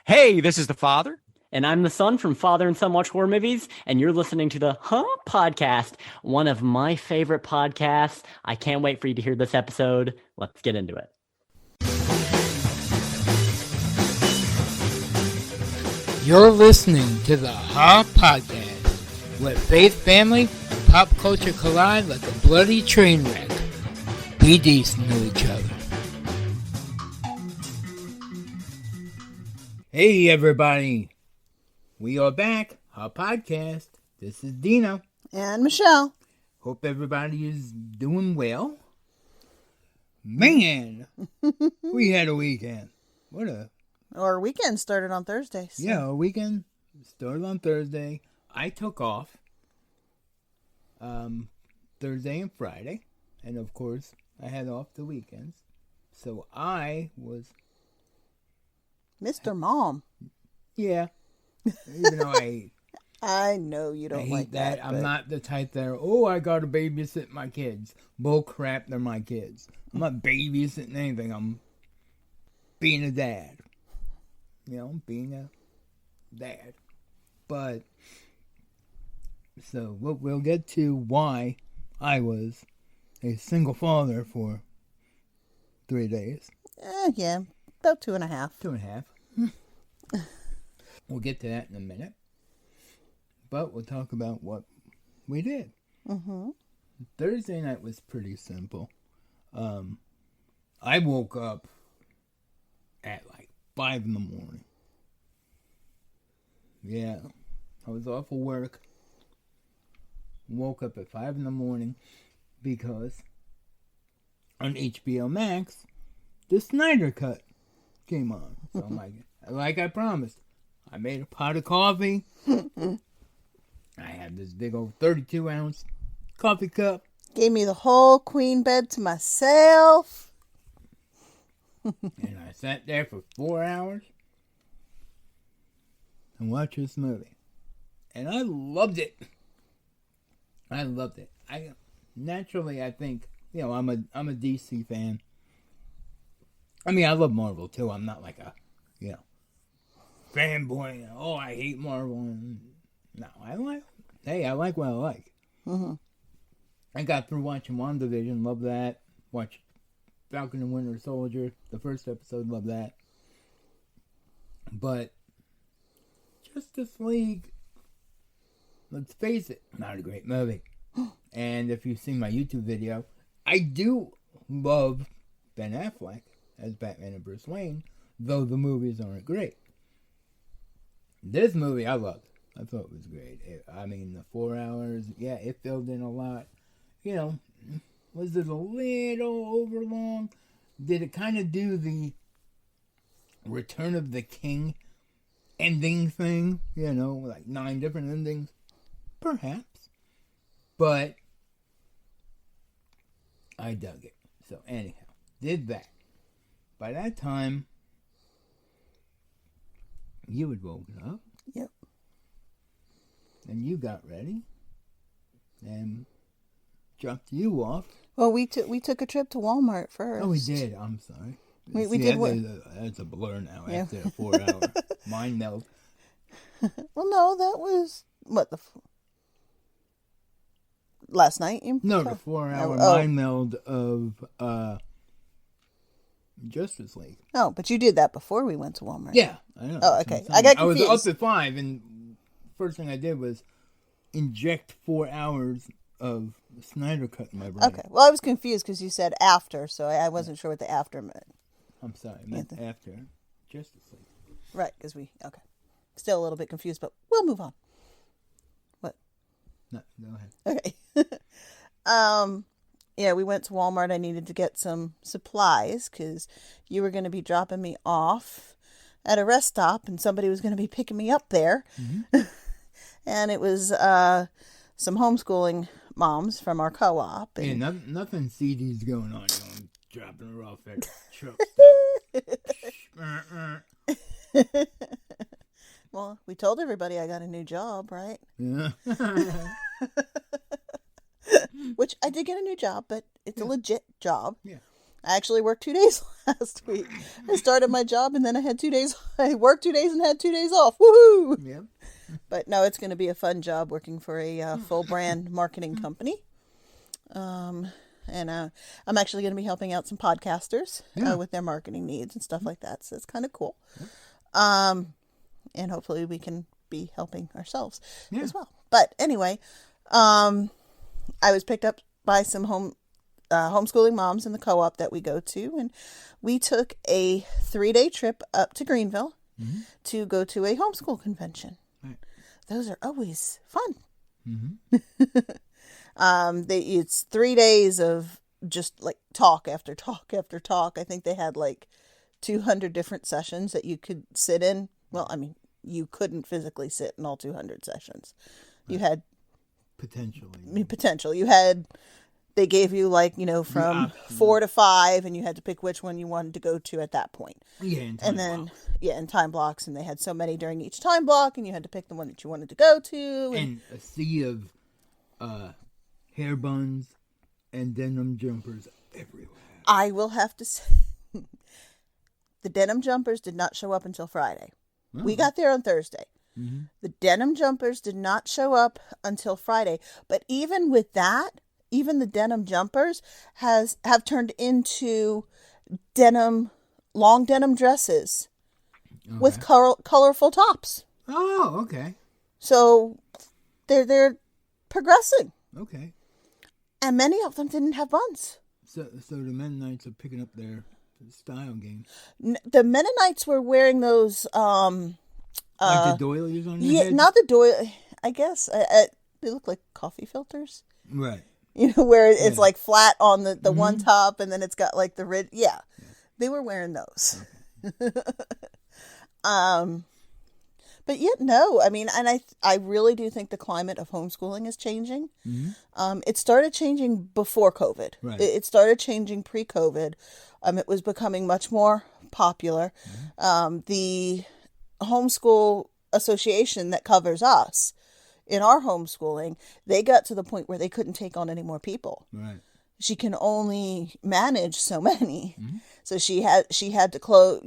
Hey, this is the father. And I'm the son from Father and Son Watch Horror Movies, and you're listening to the Podcast, one of my favorite podcasts. I can't wait for you to hear this episode. Let's get into it. You're listening to the Podcast, where faith, family, and pop culture collide like a bloody train wreck. Be decent to each other. Hey everybody, we are back, our podcast. This is Dino and Michele. Hope everybody is doing well. Man, we had a weekend. Our weekend started on Thursday. So. Yeah, our weekend started on Thursday. I took off Thursday and Friday, and of course I had off the weekends. So I was Mr. Mom. Yeah. Even though I know you don't like that. I'm not the type that, I gotta babysit my kids. Bull crap, they're my kids. I'm not babysitting anything. I'm being a dad. Being a dad. But, so, we'll get to why I was a single father for 3 days. Yeah, about 2.5. 2.5. We'll get to that in a minute. But we'll talk about what we did. Mm-hmm. Thursday night was pretty simple. I woke up at like 5 in the morning. Yeah. I was off of work. Woke up at 5 in the morning because on HBO Max, the Snyder Cut came on. So I'm like I promised, I made a pot of coffee. I had this big old 32-ounce coffee cup. Gave me the whole queen bed to myself. And I sat there for 4 hours and watched this movie. And I loved it. I loved it. I think, I'm a DC fan. I mean, I love Marvel too. I'm not like a, fanboy. I hate Marvel. No, I like what I like. Mm-hmm. I got through watching WandaVision. Love that. Watched Falcon and Winter Soldier. The first episode. Love that. But Justice League, let's face it, not a great movie. And if you've seen my YouTube video, I do love Ben Affleck as Batman and Bruce Wayne, though the movies aren't great. This movie I loved. I thought it was great. The 4 hours, it filled in a lot. Was it a little overlong? Did it kind of do the Return of the King ending thing? Like 9 different endings? Perhaps. But I dug it. So anyhow, did that. By that time, you had woken up. Yep. And you got ready. And dropped you off. Well, we took a trip to Walmart first. Oh, we did. I'm sorry. We did what? That's a blur now after a 4 hour mind melt. Well, no, that was last night? No, the 4 hour mind meld of Justice League. Oh, but you did that before we went to Walmart. Yeah, I know. Oh, okay. I got confused. I was up at 5, and first thing I did was inject 4 hours of Snyder Cut in my brain. Okay. Well, I was confused because you said after, so I wasn't sure what the after meant. I'm sorry, I meant after Justice League. Right, because okay. Still a little bit confused, but we'll move on. What? No, go ahead. Okay. Yeah, we went to Walmart. I needed to get some supplies because you were going to be dropping me off at a rest stop and somebody was going to be picking me up there. Mm-hmm. And it was some homeschooling moms from our co-op. And... Yeah, nothing CD's going on. I'm dropping her off at truck stop. Well, we told everybody I got a new job, right? Yeah. Which I did get a new job, but it's a legit job. Yeah. I actually worked 2 days last week. I started my job and then I had 2 days. I worked 2 days and had 2 days off. Woohoo! Yep. But no, it's going to be a fun job working for a full brand marketing company. And I'm actually going to be helping out some podcasters with their marketing needs and stuff like that. So it's kind of cool. And hopefully we can be helping ourselves as well. But anyway, I was picked up by some homeschooling moms in the co-op that we go to, and we took a 3-day trip up to Greenville to go to a homeschool convention. Right. Those are always fun. Mm-hmm. It's 3 days of just like talk after talk after talk. I think they had like 200 different sessions that you could sit in. Well, I mean, you couldn't physically sit in all 200 sessions. Right. You had potential. You had, they gave you like, from 4 to 5, and you had to pick which one you wanted to go to at that point. Yeah, in time blocks, and they had so many during each time block, and you had to pick the one that you wanted to go to. And a sea of hair buns and denim jumpers everywhere. I will have to say, the denim jumpers did not show up until Friday. Oh. We got there on Thursday. Mm-hmm. The denim jumpers did not show up until Friday. But even with that, even the denim jumpers have turned into long denim dresses with colorful tops. Oh, okay. So they're progressing. Okay. And many of them didn't have buns. So the Mennonites are picking up their style game. The Mennonites were wearing those like the doilies on their head? Not the doily. I guess they look like coffee filters. Right. Where it's like flat on the one top, and then it's got like the red. Yeah. They were wearing those. Okay. But yet, no. I mean, and I really do think the climate of homeschooling is changing. Mm-hmm. It started changing before COVID. Right. It started changing pre-COVID. It was becoming much more popular. Mm-hmm. The homeschool association that covers us in our homeschooling, they got to the point where they couldn't take on any more people. Right. She can only manage so many. Mm-hmm. So she had to close,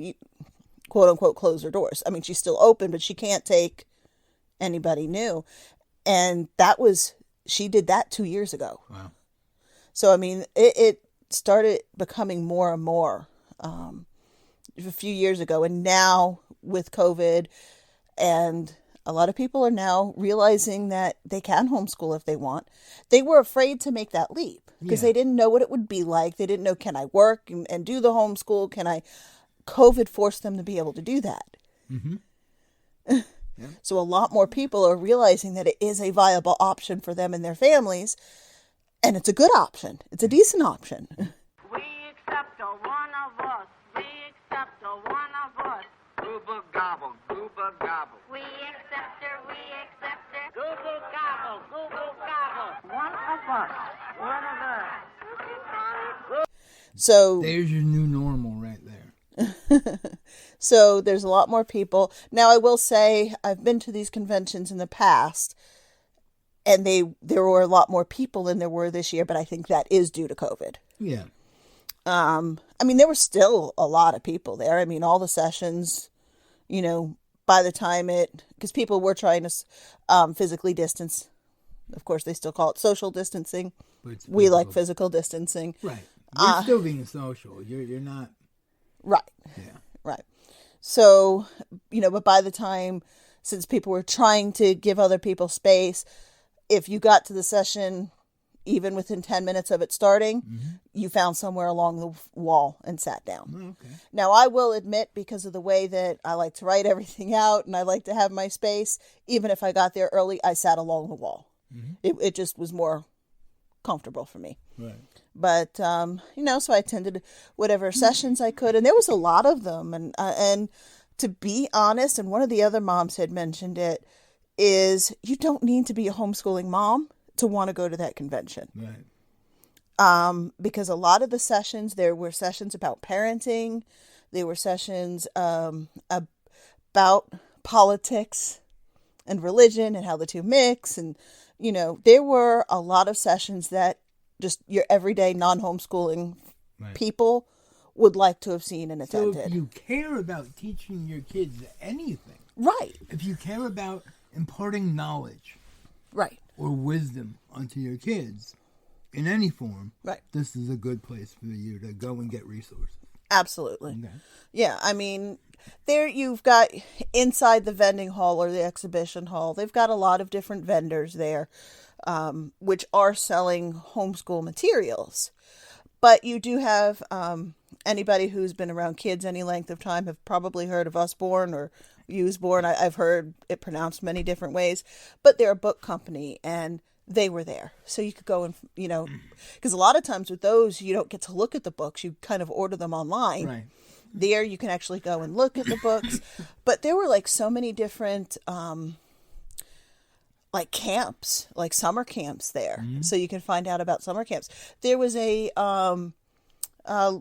quote unquote, close her doors. I mean, she's still open, but she can't take anybody new. And she did that 2 years ago. Wow. So, I mean, it started becoming more and more a few years ago. And now with COVID, and a lot of people are now realizing that they can homeschool if they want. They were afraid to make that leap because they didn't know what it would be like. They didn't know, can I work and do the homeschool? COVID forced them to be able to do that. Mm-hmm. Yeah. So a lot more people are realizing that it is a viable option for them and their families. And it's a good option. It's a decent option. We accept a one of us. We accept a one of us. Gooba gobble, gooba gobble. We accept her, we accept her. Gooba gobble, gooba gobble. One of us, one of us. So there's your new normal right there. So there's a lot more people. Now I will say I've been to these conventions in the past, and there were a lot more people than there were this year, but I think that is due to COVID. Yeah. I mean, there were still a lot of people there. I mean, all the sessions, by the time because people were trying to physically distance. Of course, they still call it social distancing. We like physical distancing. Right. You're still being social. You're not. Right. Yeah. Right. So, but by the time, since people were trying to give other people space, if you got to the session, even within 10 minutes of it starting, you found somewhere along the wall and sat down. Oh, okay. Now, I will admit, because of the way that I like to write everything out and I like to have my space, even if I got there early, I sat along the wall. Mm-hmm. It just was more comfortable for me. Right. But, so I attended whatever sessions I could, and there was a lot of them. And to be honest, and one of the other moms had mentioned it, is you don't need to be a homeschooling mom to want to go to that convention. Right. Because a lot of the sessions, there were sessions about parenting. There were sessions about politics and religion and how the two mix. And, there were a lot of sessions that just your everyday non-homeschooling people would like to have seen and So attended. if you care about teaching your kids anything, Right. if you care about imparting knowledge Right. or wisdom onto your kids in any form, Right. this is a good place for you to go and get resources. Absolutely. Okay. Yeah, I mean, there you've got inside the vending hall or the exhibition hall, they've got a lot of different vendors there, which are selling homeschool materials. But you do have anybody who's been around kids any length of time have probably heard of Usborne or Usborne. I've heard it pronounced many different ways, but they're a book company and they were there. So you could go and, because a lot of times with those, you don't get to look at the books. You kind of order them online. Right. There you can actually go and look at the books. But there were like so many different like camps, like summer camps there. So you can find out about summer camps. There was a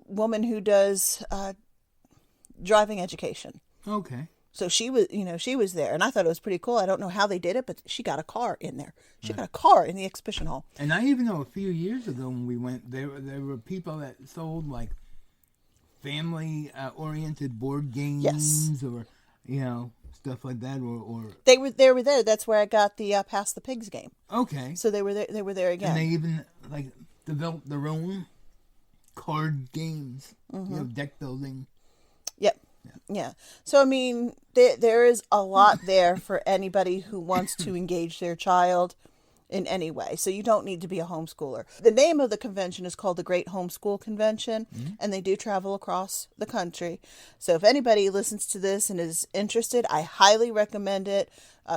woman who does driving education. Okay. So she was there, and I thought it was pretty cool. I don't know how they did it, but she got a car in there. She got a car in the exhibition hall. And I even know a few years ago when we went, there were people that sold like family-oriented board games or, stuff like that, or They were there. That's where I got the Pass the Pigs game. okay. So they were there. They were there again. And they even like developed their own card games, deck building. Yep. Yeah. So, I mean, there is a lot there for anybody who wants to engage their child in any way. So you don't need to be a homeschooler. The name of the convention is called the Great Homeschool Convention, and they do travel across the country. So if anybody listens to this and is interested, I highly recommend it.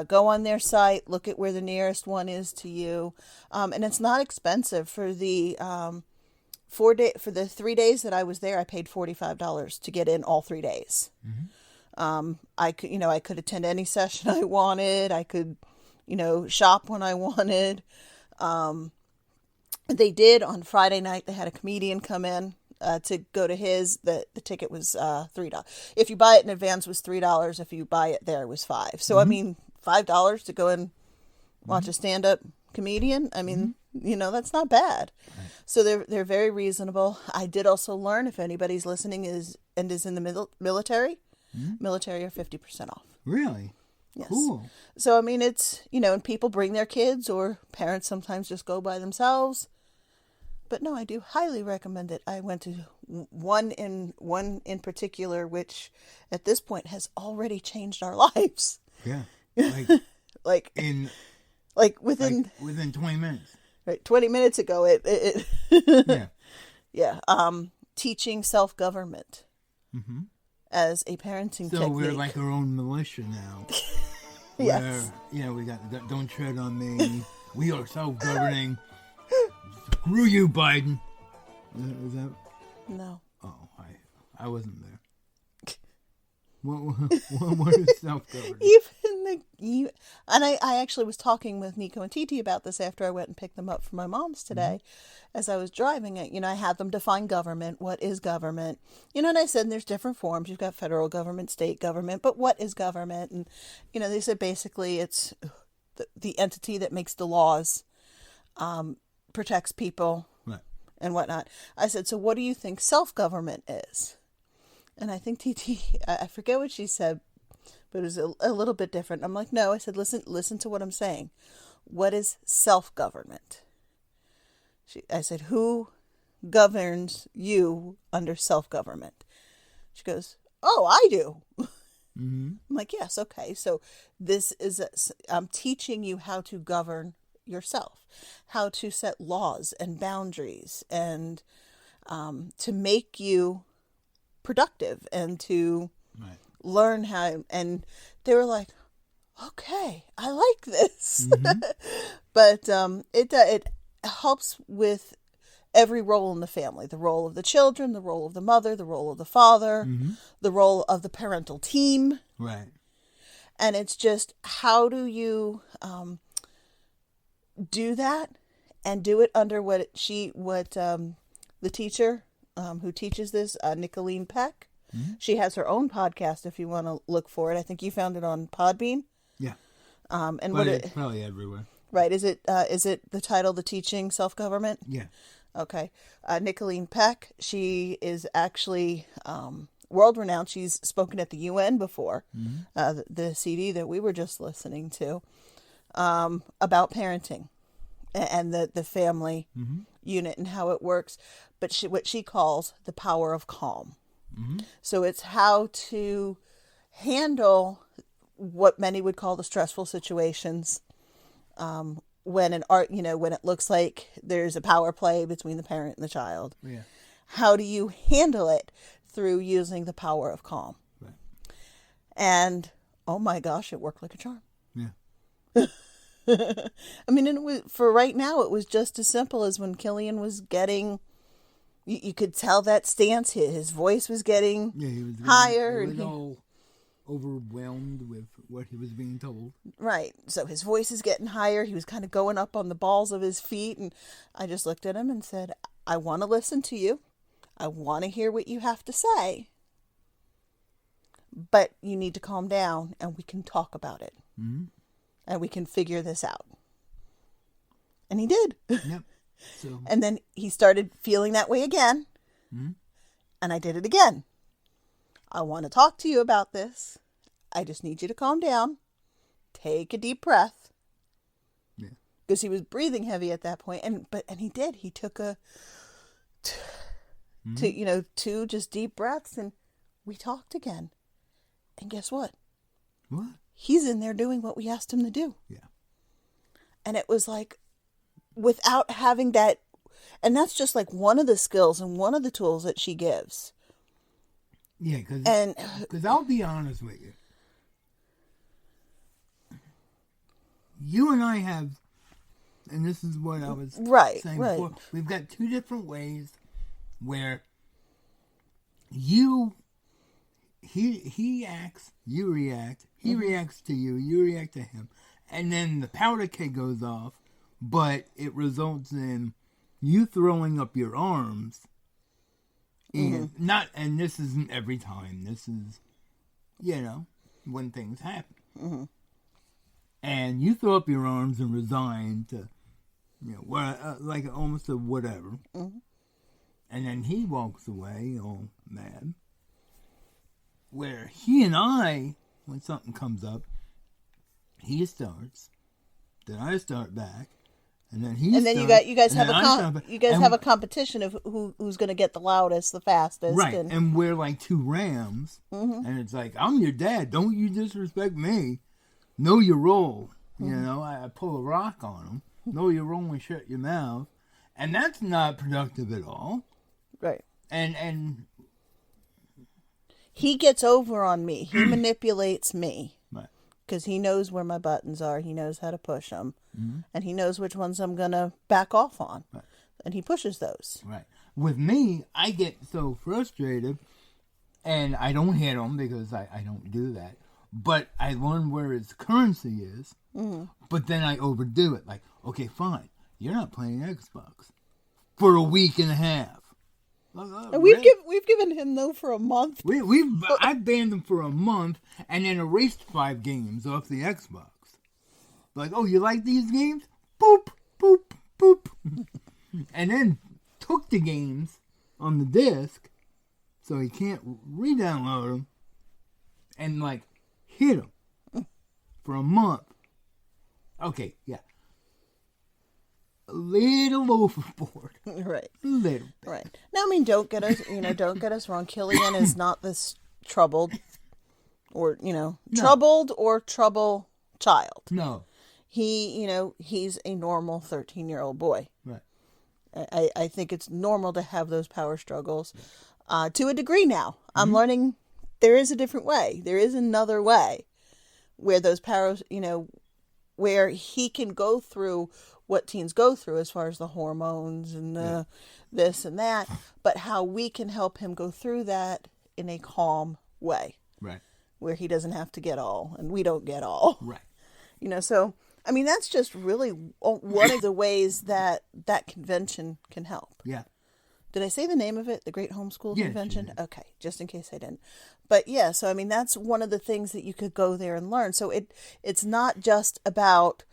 Go on their site, look at where the nearest one is to you. And it's not expensive for the... for the 3 days that I was there, I paid $45 to get in all 3 days. I could attend any session I wanted. I could, shop when I wanted. They did on Friday night. They had a comedian come in to go to his. The ticket was $3. If you buy it in advance, it was $3. If you buy it there, it was $5. So I mean, $5 to go and watch a stand-up comedian. I mean, that's not bad. Right. So they're very reasonable. I did also learn, if anybody's listening is in the military, military are 50% off. Really? Yes. Cool. So I mean, it's and people bring their kids, or parents sometimes just go by themselves. But no, I do highly recommend it. I went to one in particular, which at this point has already changed our lives. Yeah. Within 20 minutes. Right, 20 minutes ago, it yeah. Yeah, teaching self-government as a parenting technique. So we're like our own militia now. Yes. Where, we got Don't Tread on Me. We are self-governing. Screw you, Biden. Is that? No. Oh, I wasn't there. What is self-governing? I actually was talking with Nico and Titi about this after I went and picked them up from my mom's today. As I was driving it, I had them define government. What is government? And I said there's different forms. You've got federal government, state government, but what is government? And they said basically it's the entity that makes the laws, protects people, right, and whatnot. I said, so what do you think self-government is? And I think Titi, I forget what she said, but it was a little bit different. I'm like, no. I said, listen to what I'm saying. What is self-government? I said, who governs you under self-government? She goes, oh, I do. I'm like, yes, okay. So this is, I'm teaching you how to govern yourself, how to set laws and boundaries, and to make you productive and to learn how. And they were like, okay, I like this. But it helps with every role in the family: the role of the children, the role of the mother, the role of the father, the role of the parental team. Right. And it's just, how do you do that and do it under what the teacher who teaches this, Nicolene Peck. She has her own podcast if you want to look for it. I think you found it on Podbean. Yeah. And but it's probably everywhere. Right. Is it the title, The Teaching Self-Government? Yeah. Okay. Nicolene Peck, she is actually world renowned. She's spoken at the UN before, the CD that we were just listening to, about parenting and the family unit and how it works. But what she calls the power of calm. So it's how to handle what many would call the stressful situations, when when it looks like there's a power play between the parent and the child. Yeah. How do you handle it through using the power of calm? Right. And oh my gosh, it worked like a charm. Yeah. I mean, and for right now, it was just as simple as when Killian was getting. You could tell that stance. His voice was getting He was higher. He was all overwhelmed with what he was being told. Right. So his voice is getting higher. He was kind of going up on the balls of his feet. And I just looked at him and said, I want to listen to you. I want to hear what you have to say. But you need to calm down and we can talk about it. And we can figure this out. And he did. Yep. So. And then he started feeling that way again. And I did it again. I want to talk to you about this. I just need you to calm down. Take a deep breath. Yeah. Because he was breathing heavy at that point. And he did. He took two just deep breaths and we talked again. And guess what? What? He's in there doing what we asked him to do. Yeah. And it was like, without having that, and that's just like one of the skills and one of the tools that she gives. Yeah, because I'll be honest with you. You and I have, and this is what I was saying before, we've got two different ways where he acts, you react, he reacts to you, you react to him, and then the powder keg goes off, but it results in you throwing up your arms. And and this isn't every time. This is, when things happen. And you throw up your arms and resign to, like almost a whatever. And then he walks away all mad. Where he and I, when something comes up, he starts, then I start back. And then you guys have a competition of who's going to get the loudest, the fastest. Right, and we're like two rams, and it's like, I'm your dad. Don't you disrespect me. Know your role. I pull a rock on him. Know your role and shut your mouth. And that's not productive at all. Right. And he gets over on me. He manipulates me. Right. Because he knows where my buttons are. He knows how to push them. And he knows which ones I'm going to back off on. Right. And he pushes those. Right. With me, I get so frustrated, and I don't hit him because I don't do that. But I learn where his currency is, but then I overdo it. Like, okay, fine. You're not playing Xbox for a week and a half. And we've given him though for a month. I've banned him for a month and then erased 5 games off the Xbox. Like, oh, you like these games? Boop, boop, boop. And then took the games on the disc so he can't re-download them and like hit them for a month. Okay, yeah. A little overboard. Right. A little bit. Right. Now, I mean, don't get us wrong. Killian is not this troubled or, troubled or trouble child. No. He's a normal 13-year-old boy. Right. I think it's normal to have those power struggles to a degree now. I'm learning there is a different way. There is another way where those powers, where he can go through what teens go through as far as the hormones and the this and that, but how we can help him go through that in a calm way. Right. Where he doesn't have to get all and we don't get all. Right. So, I mean, that's just really one of the ways that convention can help. Yeah. Did I say the name of it? The Great Homeschool Convention? You did. Okay, just in case I didn't. But yeah, so I mean, that's one of the things that you could go there and learn. So it's not just about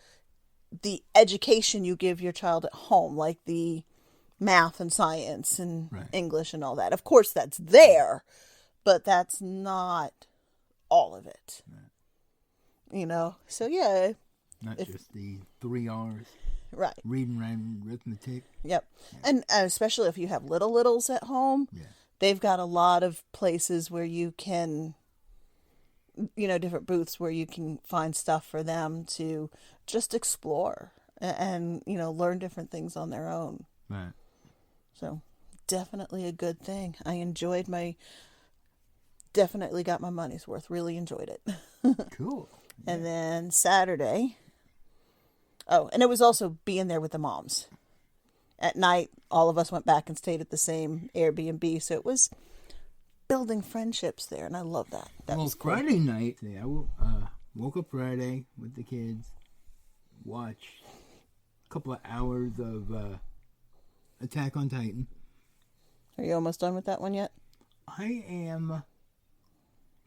the education you give your child at home, like the math and science and Right. English and all that. Of course, that's there, but that's not all of it. Right. So yeah. Not just the 3 R's. Right. Reading, writing, arithmetic. Yep. Yeah. And especially if you have littles at home, they've got a lot of places where you can, different booths where you can find stuff for them to just explore and learn different things on their own. Right. So definitely a good thing. I definitely got my money's worth. Really enjoyed it. Cool. And then Saturday. Oh, and it was also being there with the moms. At night, all of us went back and stayed at the same Airbnb. So it was building friendships there, and I love that. That was cool. Friday night, I woke up Friday with the kids, watched a couple of hours of Attack on Titan. Are you almost done with that one yet? I am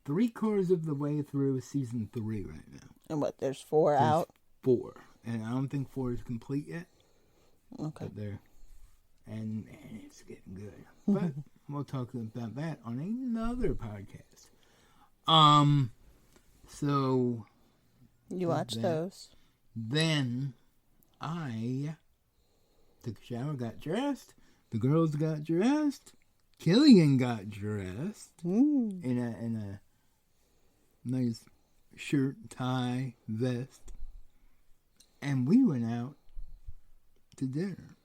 3/4 of the way through season 3 right now. And what, there's 4 out? 4. And I don't think 4 is complete yet. Okay. But and man, it's getting good. But we'll talk about that on another podcast. So you watch those. Then I took a shower, got dressed. The girls got dressed. Killian got dressed in a nice shirt, tie, vest. And we went out to dinner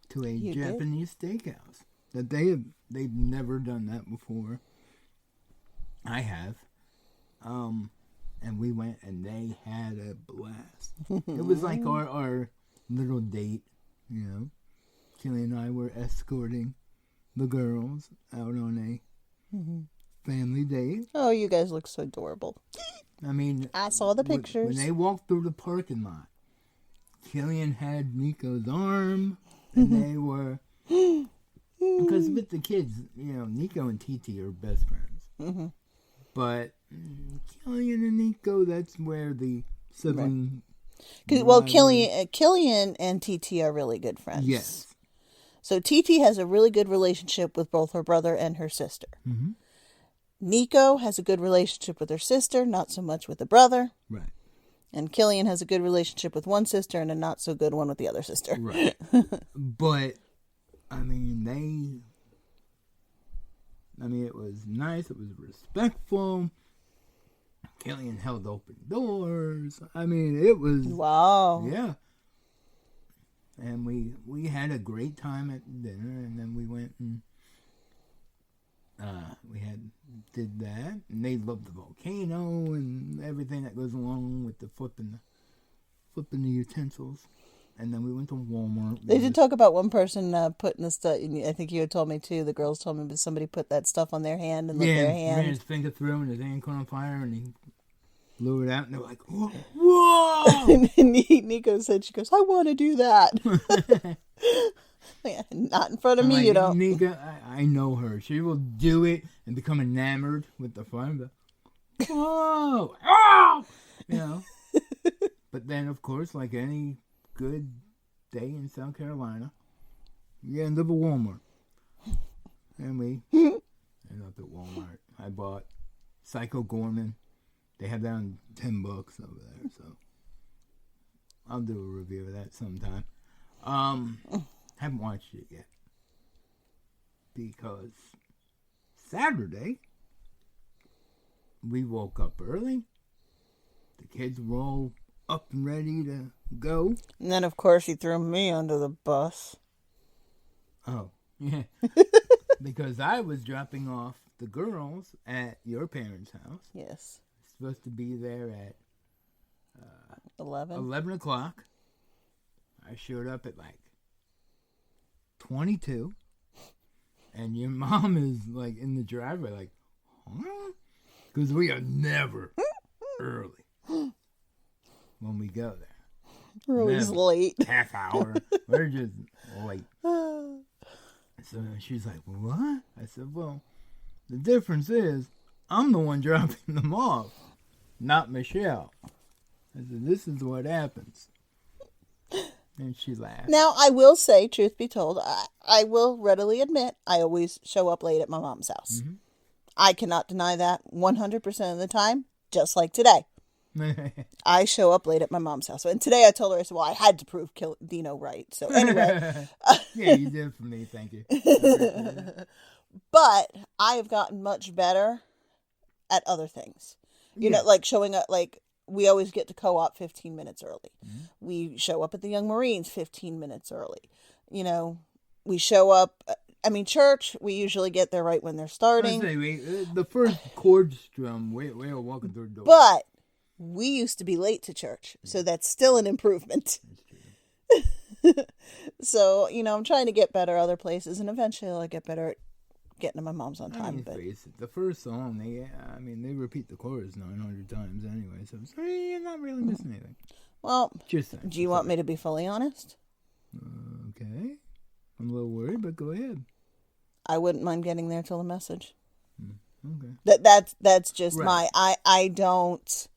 to a Japanese steakhouse. That they've never done that before. I have. And we went and they had a blast. It was like our little date, Kelly and I were escorting the girls out on a family date. Oh, you guys look so adorable. I mean, I saw the pictures. When they walked through the parking lot, Killian had Nico's arm, and they were, because with the kids, Nico and Titi are best friends. Mm-hmm. But Killian and Nico, that's where the sibling. Right. Well, Killian and Titi are really good friends. Yes. So Titi has a really good relationship with both her brother and her sister. Mm-hmm. Nico has a good relationship with her sister, not so much with the brother. Right. And Killian has a good relationship with one sister and a not so good one with the other sister. Right. But, it was nice. It was respectful. Killian held open doors. It was... Wow. Yeah. And we had a great time at dinner, and then we went and did that, and they loved the volcano and everything that goes along with the flipping the utensils. And then we went to Walmart. They did talk about one person putting the stuff. I think you had told me too. The girls told me, but somebody put that stuff on their hand and let their hand. Ran his finger through, and his hand caught on fire, and he blew it out, and they're like, "Whoa!" Whoa! And Nico said, "She goes, I want to do that." Not in front of me, you don't. Nika, I know her. She will do it and become enamored with the fire. But, whoa! Oh! But then, of course, like any good day in South Carolina, you end up at Walmart. And we ended up at Walmart. I bought Psycho Gorman. They have that on $10 over there, so I'll do a review of that sometime. Haven't watched it yet because Saturday we woke up early. The kids were all up and ready to go. And then, of course, he threw me under the bus. Oh, yeah. Because I was dropping off the girls at your parents' house. Yes. Supposed to be there at 11 o'clock. I showed up at 22, and your mom is in the driveway huh? Because we are never early when we go there. We're always late. Half hour. We're just late. So she's like, what? I said, well, the difference is I'm the one dropping them off, not Michelle. I said, this is what happens. And she laughed. Now, I will say, truth be told, I will readily admit, I always show up late at my mom's house. Mm-hmm. I cannot deny that 100% of the time, just like today. I show up late at my mom's house. And today I told her, I said, well, I had to prove Dino right. So anyway. Yeah, you did for me. Thank you. But I have gotten much better at other things. You know, like showing up, like we always get to co-op 15 minutes early. Mm-hmm. We show up at the Young Marines 15 minutes early. You know, we show up, church, we usually get there right when they're starting. The first chord strum, we're walking through the door. But we used to be late to church, so that's still an improvement. So, I'm trying to get better other places, and eventually I'll get better at getting to my mom's on time. But face it, the first song, they repeat the chorus 900 times anyway, so you're not really missing anything. Well, do you want me to be fully honest? Okay. I'm a little worried, but go ahead. I wouldn't mind getting there till the message. Okay. That's just right. I don't.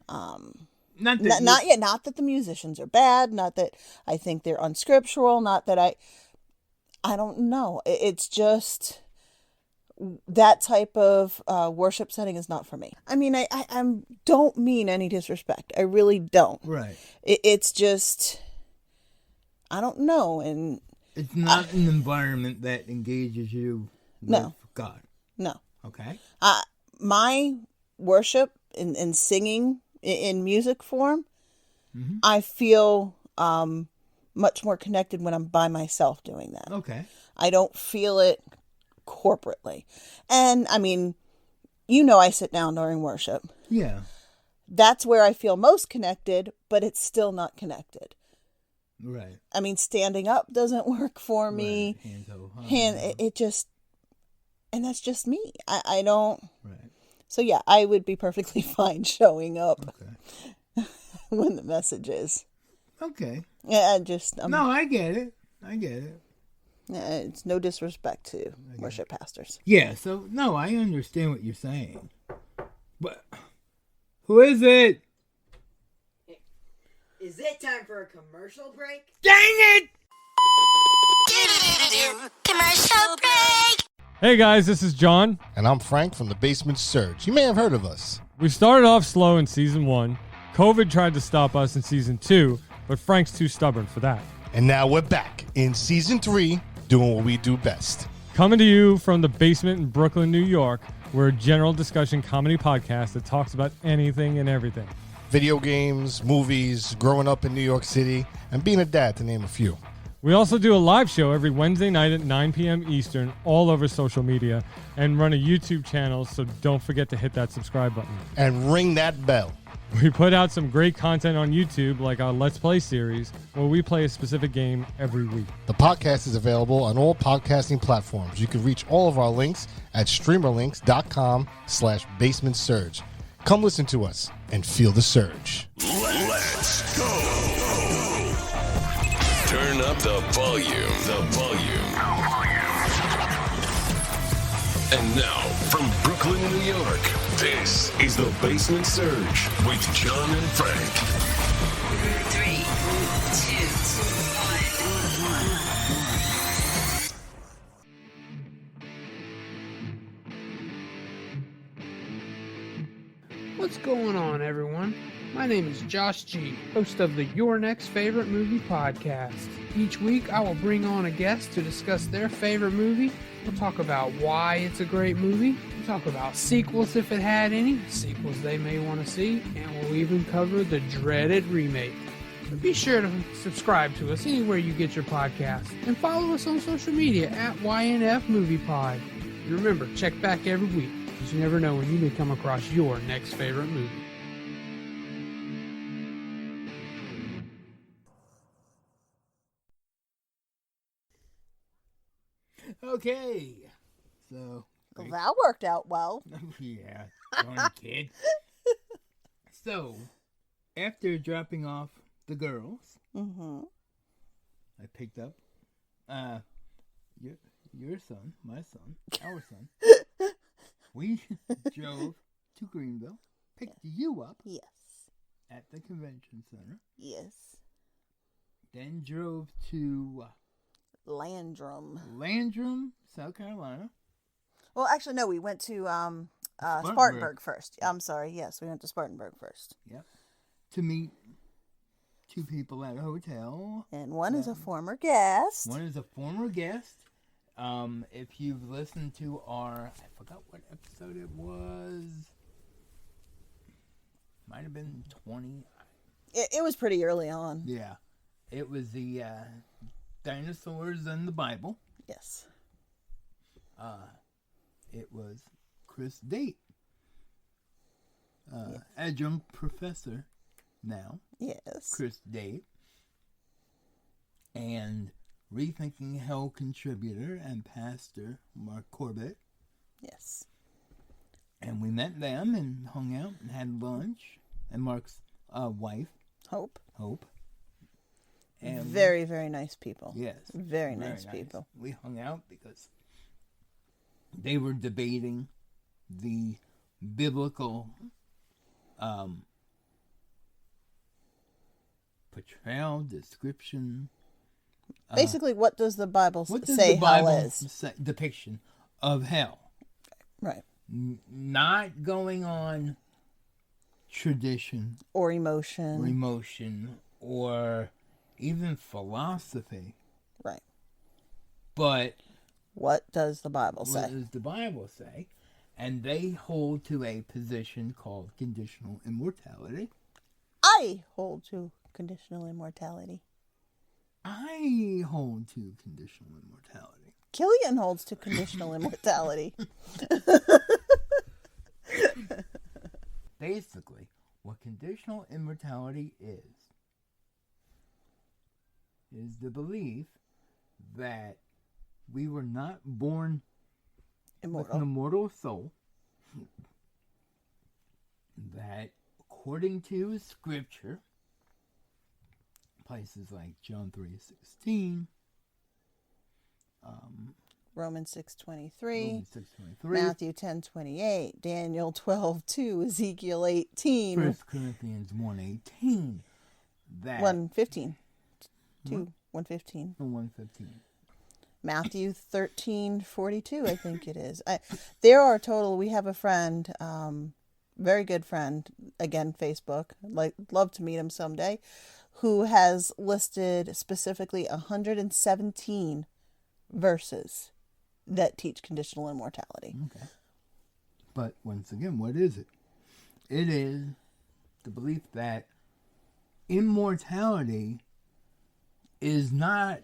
Not that the musicians are bad. Not that I think they're unscriptural. Not that I don't know. It's just that type of worship setting is not for me. I don't mean any disrespect. I really don't. Right. It's just, I don't know. And it's not an environment that engages you with God. No. Okay. My worship and singing in music form, I feel much more connected when I'm by myself doing that. Okay. I don't feel it corporately. And I sit down during worship. Yeah. That's where I feel most connected, but it's still not connected. Right. Standing up doesn't work for me. Right. It just, and that's just me. I don't. Right. So yeah, I would be perfectly fine showing up when the message is. Okay. Yeah, no, I get it. It's no disrespect to worship pastors. Yeah, so no, I understand what you're saying. But who is it? Is it time for a commercial break? Dang it! Commercial break! Hey guys, this is John. And I'm Frank from the Basement Surge. You may have heard of us. We started off slow in season 1. COVID tried to stop us in season 2, but Frank's too stubborn for that. And now we're back in season 3, doing what we do best. Coming to you from the basement in Brooklyn, New York, we're a general discussion comedy podcast that talks about anything and everything. Video games, movies, growing up in New York City, and being a dad, to name a few. We also do a live show every Wednesday night at 9 p.m. Eastern, all over social media, and run a YouTube channel, so don't forget to hit that subscribe button. And ring that bell. We put out some great content on YouTube, like our Let's Play series, where we play a specific game every week. The podcast is available on all podcasting platforms. You can reach all of our links at streamerlinks.com/basement surge. Come listen to us and feel the surge. Let's go. Turn up the volume. And now, from Brooklyn, New York, this is the Basement Surge with John and Frank. 3, 2, 1. What's going on, everyone? My name is Josh G., host of the Your Next Favorite Movie podcast. Each week, I will bring on a guest to discuss their favorite movie. We'll talk about why it's a great movie. We'll talk about sequels if it had any, sequels they may want to see, and we'll even cover the dreaded remake. But be sure to subscribe to us anywhere you get your podcasts, and follow us on social media at YNF Movie Pod. And remember, check back every week, because you never know when you may come across your next favorite movie. Okay. So. Well, that worked out well. Yeah. Darn kid. So, after dropping off the girls, I picked up your son, my son, our son. We drove to Greenville, picked you up. Yes. At the convention center. Yes. Then drove to Landrum, South Carolina. Well, actually, no. We went to Spartanburg first. I'm sorry. Yes, we went to Spartanburg first. Yep. To meet two people at a hotel. And one is a former guest. If you've listened to I forgot what episode it was. Might have been 20. It was pretty early on. Yeah. It was the dinosaurs and the Bible. Yes. It was Chris Date. Adjunct professor now. Yes. Chris Date. And Rethinking Hell contributor and pastor Mark Corbett. Yes. And we met them and hung out and had lunch. And Mark's wife, Hope. And very, very nice people. Yes. Very nice people. We hung out because they were debating the biblical portrayal, description. Basically, what does the Bible say hell is? Depiction of hell. Right. Not going on tradition. Or emotion. Or even philosophy. Right. But what does the Bible say? What does the Bible say? And they hold to a position called conditional immortality. I hold to conditional immortality. I hold to conditional immortality. Killian holds to conditional immortality. Basically, what conditional immortality is the belief that we were not born with an immortal soul, that according to Scripture, places like John 3:16, Romans 6:23, Matthew 10:28, Daniel 12:2, Ezekiel 18, 1 Corinthians 1:18, that 1:15, 1:15, 1:15. Matthew 13:42, I think it is. There are total. We have a friend, very good friend, again Facebook. Love to meet him someday. Who has listed specifically 117 verses that teach conditional immortality. Okay. But once again, what is it? It is the belief that immortality is not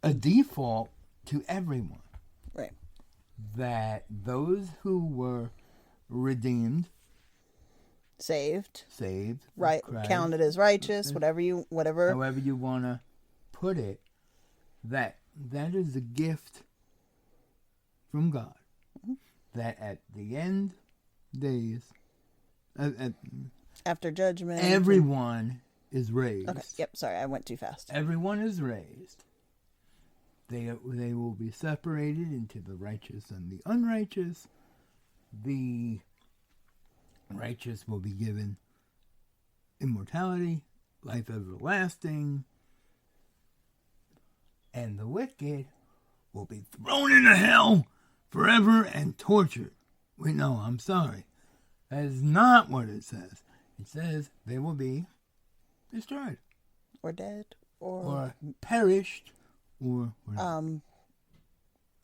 a default to everyone. Right. That those who were redeemed, saved, right, counted as righteous, however you want to put it, that is a gift from God. Mm-hmm. That at the end days, after judgment, everyone is raised. Okay. Yep. Sorry, I went too fast. Everyone is raised. They will be separated into the righteous and the unrighteous. The righteous will be given immortality, life everlasting, and the wicked will be thrown into hell forever and tortured. Wait, no, I'm sorry. That is not what it says. It says they will be destroyed. Or dead. Or perished. Or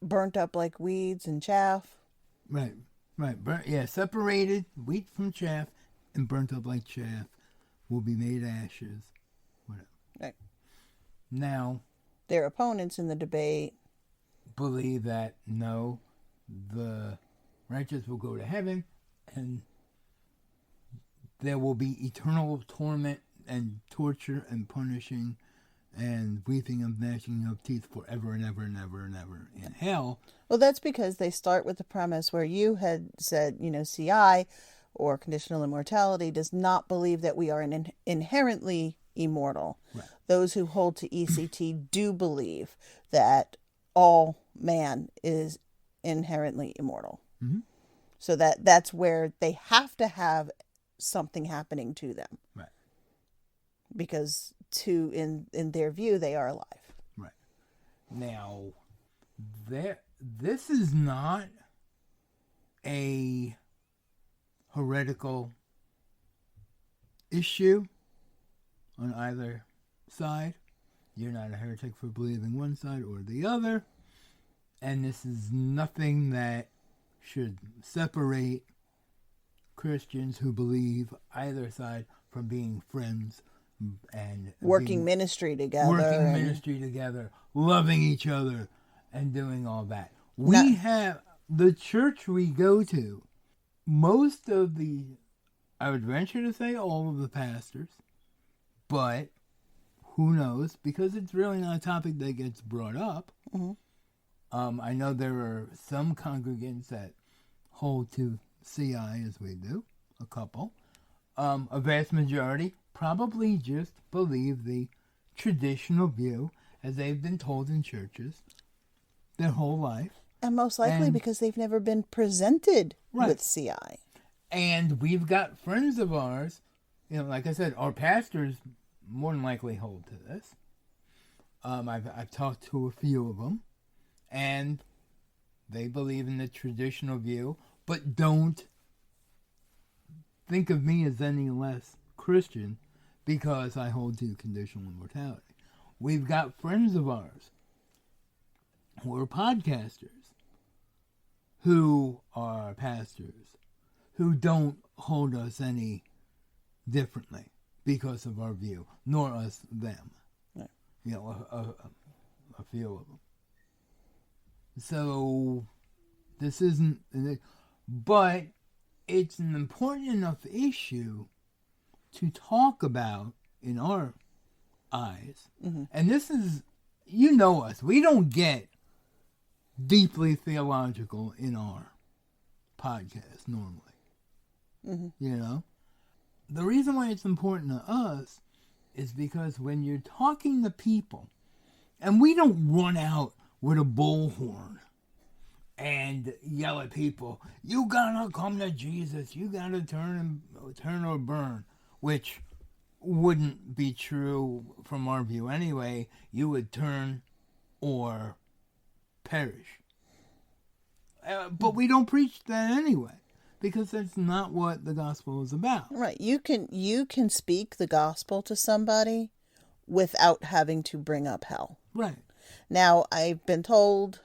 burnt up like weeds and chaff. Right. Separated, wheat from chaff, and burnt up like chaff, will be made ashes. Whatever. Right. Now, their opponents in the debate believe that no, the righteous will go to heaven, and there will be eternal torment and torture and punishing and weeping and gnashing of teeth forever and ever and ever and ever in hell. Well, that's because they start with the premise where you had said, CI, or conditional immortality, does not believe that we are inherently immortal. Right. Those who hold to ECT do believe that all man is inherently immortal. Mm-hmm. So that's where they have to have something happening to them. Right. Because in their view, they are alive. Right. Now, this is not a heretical issue on either side. You're not a heretic for believing one side or the other. And this is nothing that should separate Christians who believe either side from being friends and working ministry together, loving each other, and doing all that. We have the church we go to. Most of I would venture to say all of the pastors, but who knows? Because it's really not a topic that gets brought up. Mm-hmm. I know there are some congregants that hold to CI as we do, a couple. A vast majority probably just believe the traditional view as they've been told in churches their whole life. And most likely because they've never been presented with CI. And we've got friends of ours, like I said, our pastors more than likely hold to this. I've talked to a few of them, and they believe in the traditional view, but don't think of me as any less Christian because I hold to conditional immortality. We've got friends of ours who are podcasters, who are pastors, who don't hold us any differently because of our view, nor us them. Right. A few of them. So, this isn't... But it's an important enough issue to talk about in our eyes. Mm-hmm. And this is... You know us. We don't get deeply theological in our podcast normally. Mm-hmm. The reason why it's important to us is because when you're talking to people, and we don't run out with a bullhorn and yell at people, you gotta come to Jesus, you gotta turn or burn, which wouldn't be true from our view anyway. You would turn or perish. But we don't preach that anyway, because that's not what the gospel is about. Right. You can speak the gospel to somebody without having to bring up hell. Right. Now, I've been told,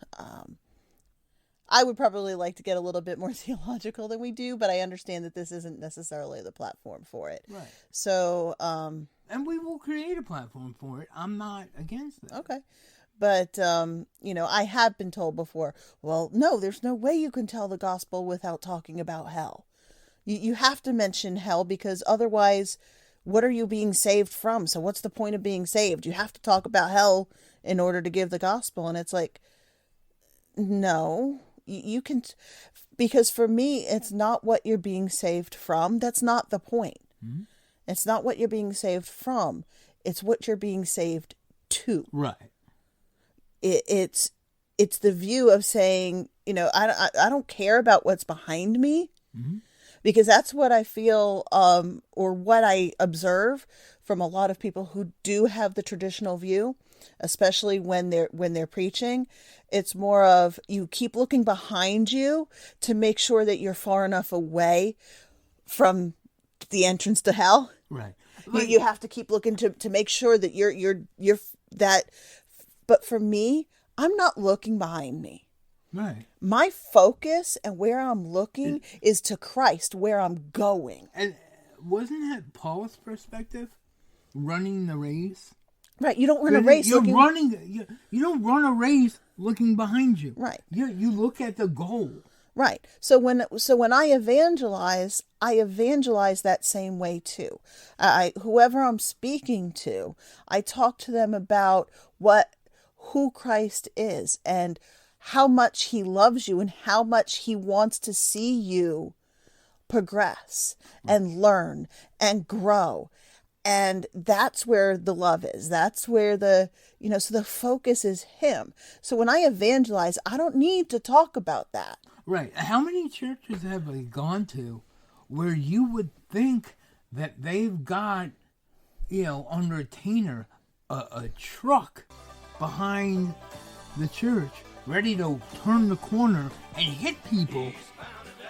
I would probably like to get a little bit more theological than we do, but I understand that this isn't necessarily the platform for it. Right. So, and we will create a platform for it. I'm not against that. Okay. But, I have been told before, well, no, there's no way you can tell the gospel without talking about hell. You have to mention hell because otherwise, what are you being saved from? So what's the point of being saved? You have to talk about hell in order to give the gospel. And it's like, no, you can, because for me, it's not what you're being saved from. That's not the point. Mm-hmm. It's not what you're being saved from. It's what you're being saved to. Right. It's the view of saying, I don't care about what's behind me, mm-hmm. because that's what I feel, or what I observe from a lot of people who do have the traditional view, especially when they're preaching. It's more of you keep looking behind you to make sure that you're far enough away from the entrance to hell. Right. You have to keep looking to make sure that you're that. But for me, I'm not looking behind me. Right. My focus and where I'm looking is to Christ, where I'm going. And wasn't that Paul's perspective? Running the race? Right. You don't run a race you don't run a race looking behind you. Right. You look at the goal. Right. So when I evangelize that same way too. Whoever I'm speaking to, I talk to them about who Christ is and how much he loves you and how much he wants to see you progress and learn and grow. And that's where the love is. That's where so the focus is him. So when I evangelize, I don't need to talk about that. Right. How many churches have I gone to where you would think that they've got, on retainer, a truck behind the church, ready to turn the corner and hit people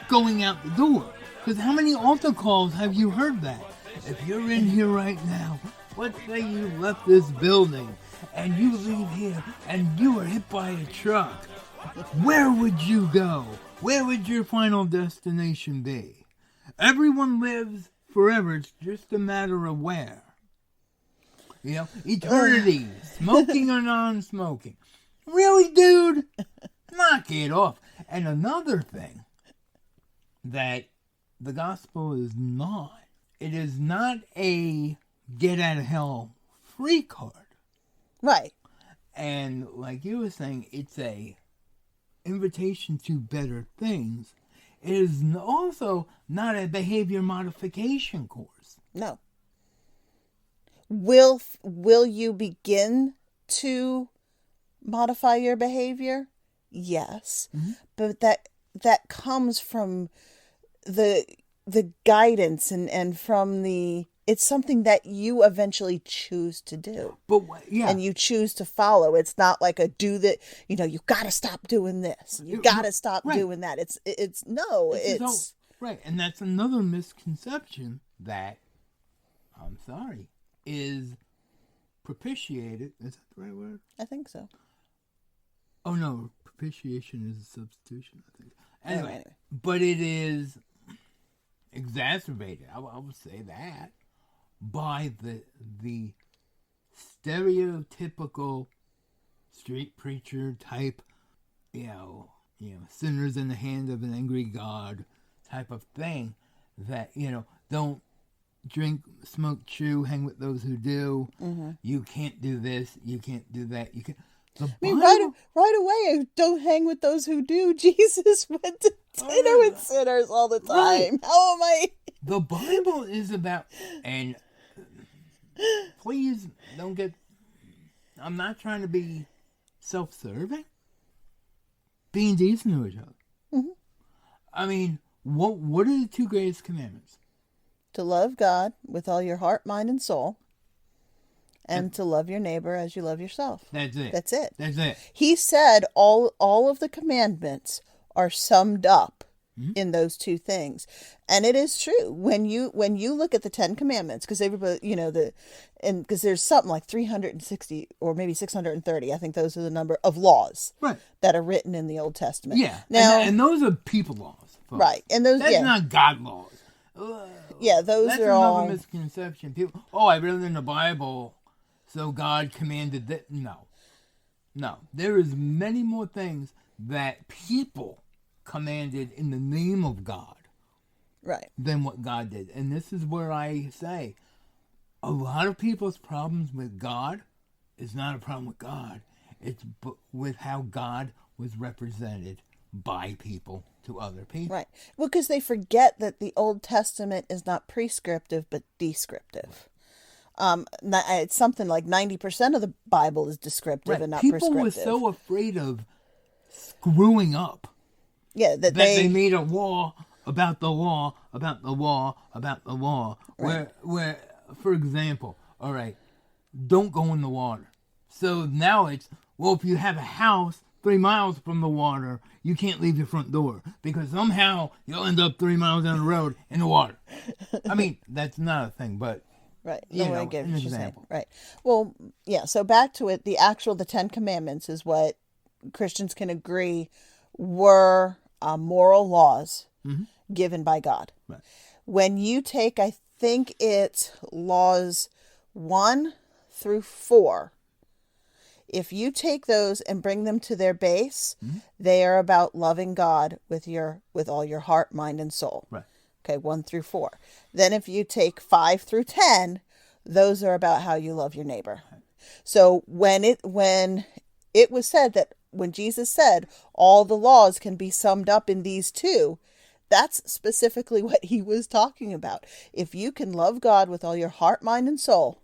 going out the door. Because how many altar calls have you heard that? If you're in here right now, let's say you left this building and you leave here and you were hit by a truck, where would you go? Where would your final destination be? Everyone lives forever. It's just a matter of where. Eternity, smoking or non-smoking. Really, dude? Knock it off. And another thing that the gospel is not, it is not a get out of hell free card. Right. And like you were saying, it's a invitation to better things. It is also not a behavior modification course. No. Will you begin to modify your behavior? Yes. Mm-hmm. But that comes from the guidance and from it's something that you eventually choose to do. But yeah. And you choose to follow. It's not like a do that, you got to stop doing this. You got to stop doing that. It's right. And that's another misconception that, I'm sorry, is propitiated. Is that the right word? I think so. Oh no, propitiation is a substitution, I think. Anyway. But it is exacerbated, I would say that, by the stereotypical street preacher type, sinners in the hand of an angry God type of thing that, don't drink, smoke, chew, hang with those who do. Mm-hmm. You can't do this, you can't do that, you can't. Right away, don't hang with those who do. Jesus went to dinner with sinners all the time. Right. How am I? The Bible is about, and please don't get, I'm not trying to be self-serving. Being decent to each other. Mm-hmm. I mean, what are the two greatest commandments? To love God with all your heart, mind, and soul. And to love your neighbor as you love yourself. That's it. That's it. That's it. He said all of the commandments are summed up in those two things. And it is true. When you look at the 10 commandments, because everybody, because there's something like 360 or maybe 630, I think those are the number of laws that are written in the Old Testament. Yeah. Now, and those are people laws. Folks. Right. And those, that's not God laws. Those are all. That's another misconception. People, I read it in the Bible. So God commanded that. No. There is many more things that people commanded in the name of God. Right. Than what God did. And this is where I say, a lot of people's problems with God is not a problem with God. It's with how God was represented by people to other people. Right. Well, because they forget that the Old Testament is not prescriptive, but descriptive. It's something like 90% of the Bible is descriptive and not prescriptive. People were so afraid of screwing up. Yeah, that they made a law about the law, about the law, about the law. Right. Where, for example, all right, don't go in the water. So now it's, if you have a house 3 miles from the water, you can't leave your front door because somehow you'll end up 3 miles down the road in the water. I mean, that's not a thing, but. Right. I give an example. Right. Well, yeah. So back to it, the 10 Commandments is what Christians can agree were moral laws given by God. Right. When you take, I think it's laws 1 through 4, if you take those and bring them to their base, they are about loving God with all your heart, mind, and soul. Right. Okay, 1 through 4. Then if you take 5 through 10, those are about how you love your neighbor. So when it was said that when Jesus said all the laws can be summed up in these two, that's specifically what he was talking about. If you can love God with all your heart, mind, and soul,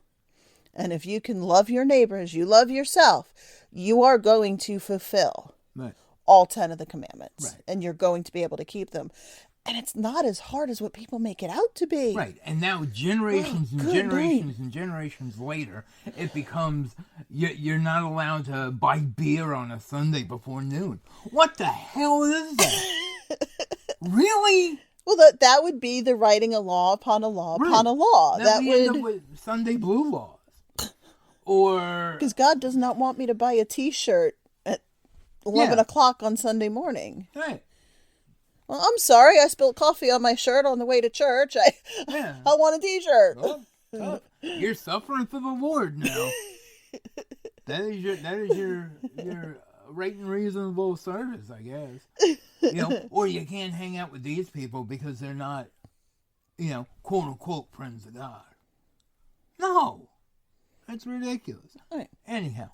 and if you can love your neighbor as you love yourself, you are going to fulfill all 10 of the commandments. Right. And you're going to be able to keep them. And it's not as hard as what people make it out to be. Right. And now generations and generations and generations later, it becomes you're not allowed to buy beer on a Sunday before noon. What the hell is that? Really? Well, that would be the writing a law upon a law upon a law. That we end up with Sunday blue laws. Or... Because God does not want me to buy a T-shirt at 11 o'clock on Sunday morning. Right. Well, I'm sorry. I spilled coffee on my shirt on the way to church. I want a T-shirt. Well, you're suffering for the Lord now. That is your right and reasonable service, I guess. Or you can't hang out with these people because they're not, quote unquote friends of God. No, that's ridiculous. Right. Anyhow.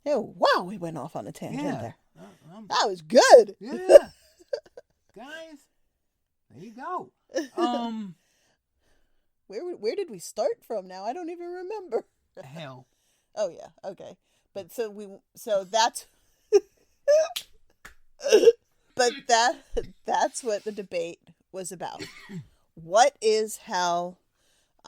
Yeah, wow, we went off on a tangent there. That was good. Yeah. Guys, there you go. Where did we start from now? I don't even remember. Hell. Oh yeah, okay. But so that's but that's what the debate was about. What is hell?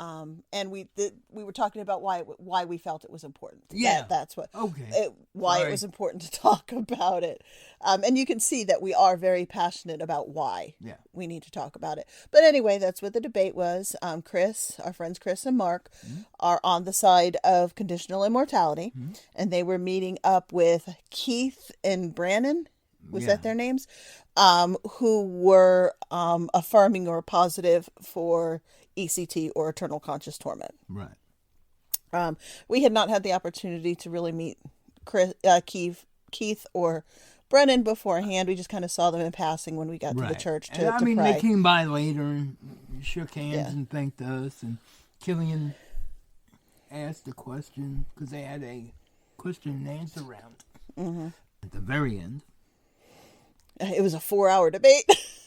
And we were talking about why we felt it was important. Yeah, that's what. Okay. Why it was important to talk about it. And you can see that we are very passionate about why we need to talk about it. But anyway, that's what the debate was. Chris, our friends Chris and Mark, are on the side of conditional immortality, and they were meeting up with Keith and Brannon. Was that their names? Who were affirming or positive for ECT or eternal conscious torment. Right. We had not had the opportunity to really meet Keith or Brennan beforehand. We just kind of saw them in passing when we got to the church to pray. They came by later and shook hands and thanked us. And Killian asked a question because they had a question and answer round at the very end. It was a 4-hour debate.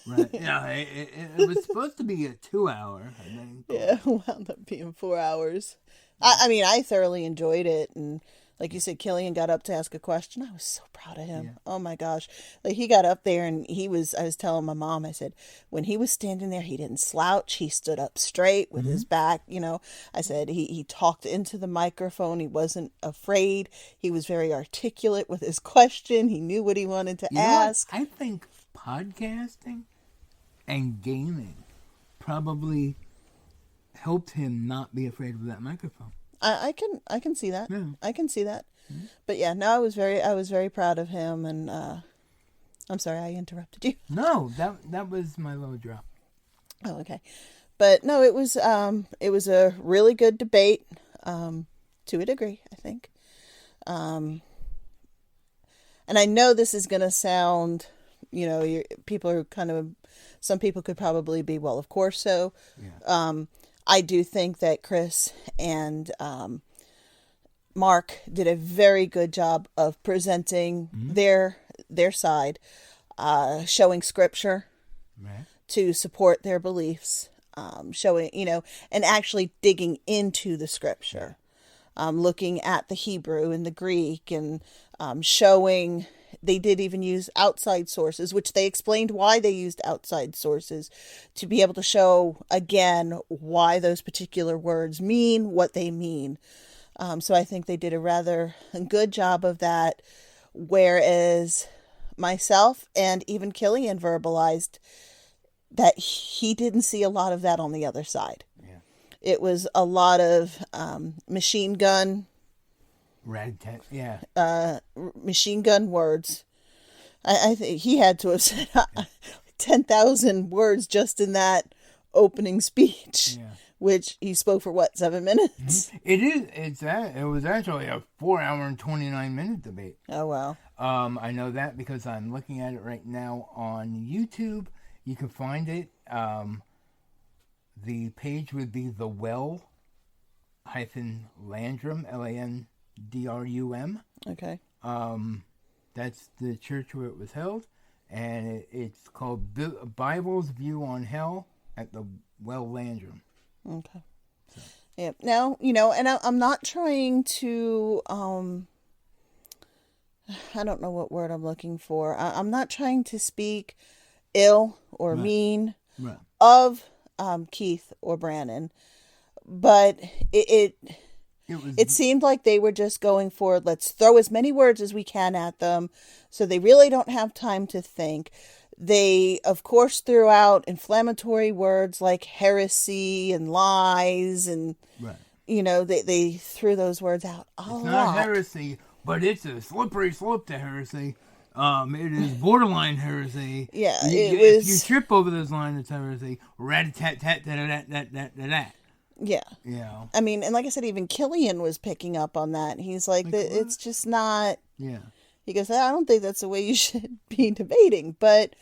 Right. Yeah, it was supposed to be a 2-hour, I think. Yeah, it wound up being 4 hours. I mean, I thoroughly enjoyed it. And like you said, Killian got up to ask a question. I was so proud of him. Yeah. Oh, my gosh. Like, he got up there and I was telling my mom, I said, when he was standing there, he didn't slouch. He stood up straight with his back, I said he talked into the microphone. He wasn't afraid. He was very articulate with his question. He knew what he wanted to ask. I think podcasting and gaming probably helped him not be afraid of that microphone. I can see that. Yeah. I can see that. Mm-hmm. But yeah, no, I was very proud of him, and I'm sorry I interrupted you. No, that was my little drop. Oh, okay. But no, it was a really good debate, to a degree, I think. And I know this is going to sound, people are some people could probably be, well, of course so. Yeah. I do think that Chris and Mark did a very good job of presenting their side, showing scripture to support their beliefs, showing, and actually digging into the scripture, looking at the Hebrew and the Greek, and showing. They did even use outside sources, which they explained why they used outside sources, to be able to show, again, why those particular words mean what they mean. So I think they did a rather good job of that, whereas myself and even Killian verbalized that he didn't see a lot of that on the other side. Yeah. It was a lot of machine gun... Ragtag, yeah. Machine gun words. I think he had to have said 10,000 words just in that opening speech, which he spoke for 7 minutes? Mm-hmm. It was actually a 4-hour and 29-minute debate. Oh, wow. I know that because I'm looking at it right now on YouTube. You can find it. The page would be the Well Landrum, Landrum. Okay. That's the church where it was held, and it's called Bible's View on Hell at the Well Landrum. Okay. So. Yeah. Now, and I'm not trying to, I don't know what word I'm looking for. I'm not trying to speak ill or mean of Keith or Brannon, but it seemed like they were just going for, let's throw as many words as we can at them, so they really don't have time to think. They, of course, threw out inflammatory words like heresy and lies, and they threw those words out a lot. It's not heresy, but it's a slippery slope to heresy. It is borderline heresy. Yeah, if you trip over those lines, it's heresy. Rat-a-tat-tat-tat-tat-tat-tat. Yeah. Yeah. I mean, and like I said, even Killian was picking up on that. He's like, it's just not. Yeah. He goes, I don't think that's the way you should be debating, but